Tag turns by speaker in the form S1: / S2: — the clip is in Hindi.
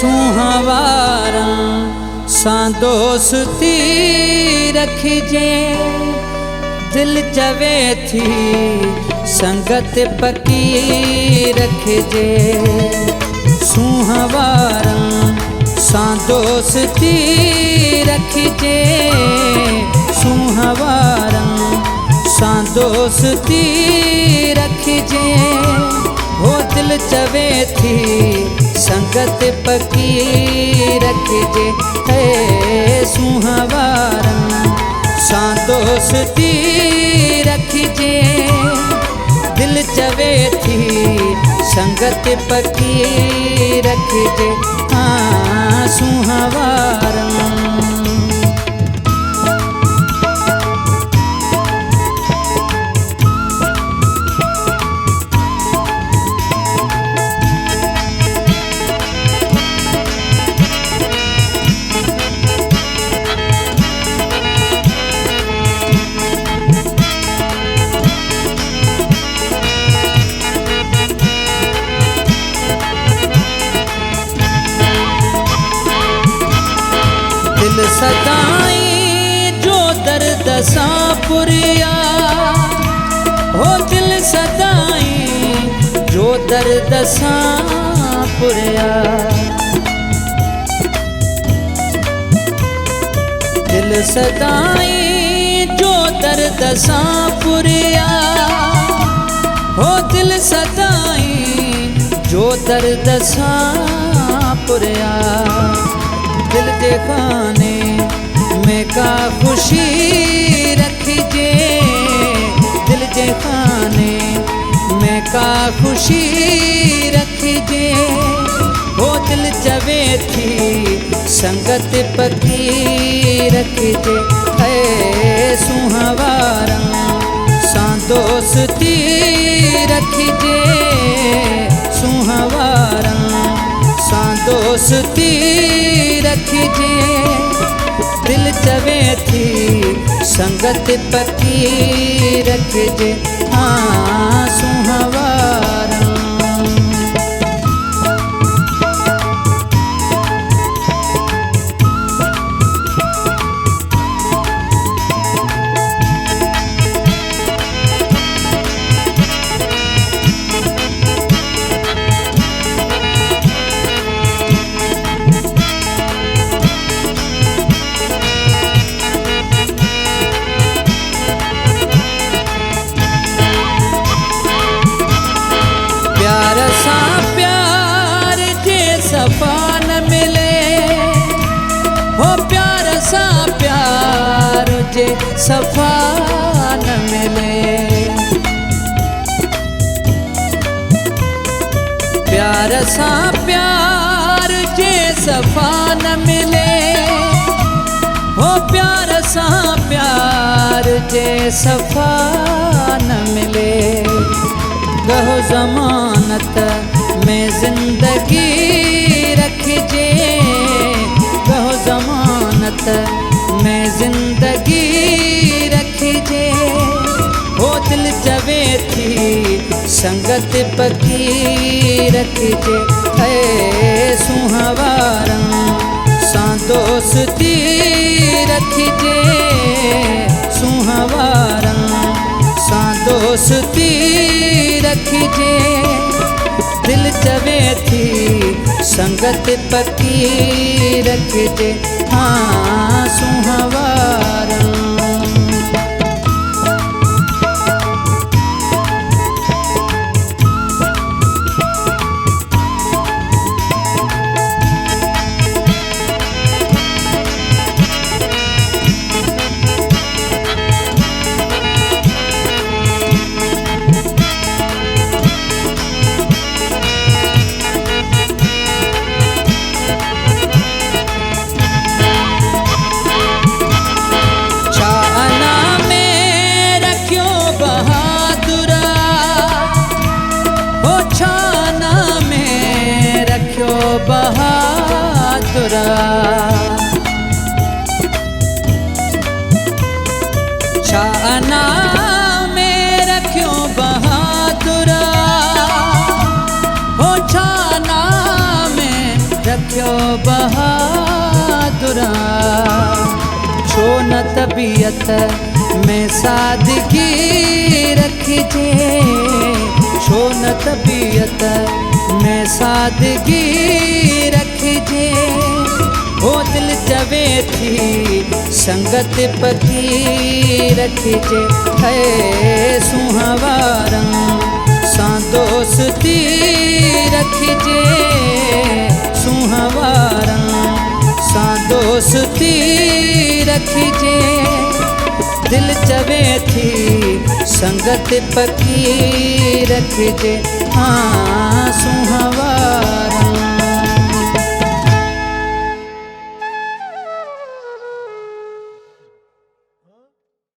S1: सुहावारा सा दोस्ती रखिजे, दिल चवे थी संगत पकी रखिजे। सुहावारा सा दोस्ती रखिजे, सुहावारा सा दोस्ती रखिजे। हो दिल चवे थी संगत पकी रखिजे। है सुहावारा सा दोस्ती रखिजे, दिल चवे थी संगत पकी रखिजे। हाँ सुहावारा दिल सदाई जो दर्द सा पुरिया। हो दिल सदाई जो दर्द सा पुरिया। दिल सदाई जो दर्द सा पुरिया। हो दिल सदाई जो दर्द सा पुरिया। दिल दे खाने में का खुशी रखिजे, दिल दे खाने में का खुशी रखिजे। वो दिल चवे थी संगत पकी रखिजे। है सुहावारा सा दोस्ती रखिजे, सुहावारा सा दोस्ती रखिजे। दिल चवे थी संगत पकी रखिजे। हाँ सुहावारा सा प्यार जे सफा न मिले। हो प्यार सा प्यार जे सफा न मिले। प्यार सा प्यार जे सफा न मिले। हो प्यार सा प्यार जे सफा न मिले। कहो जमानत में जिंदगी रखिजे, कहो जमानत में जिंदगी रखिजे। हो दिल चवे थी संगत पकी रखिजे। है सुहावारा सा दोस्ती रखिजे, सुहावारा सा दोस्ती रखिजे। दिल चवे थी संगत पकी रखिजे। हाँ सुहावारा बहादुरा। छाना में रखियो बहादुरा। हो छाना में रखियो बहादुरा छो न तबीयत में सादगी रखिजे छो न तबीयत में सादगी रखिजे हो दिल चवे थी संगत पकी रखिजे है सुहावारा सां दोस्ती रखिजे सुहावारा सां दोस्ती रखिजे दिल चवे थी संगत पकी रखिजे हाँ सुहावारा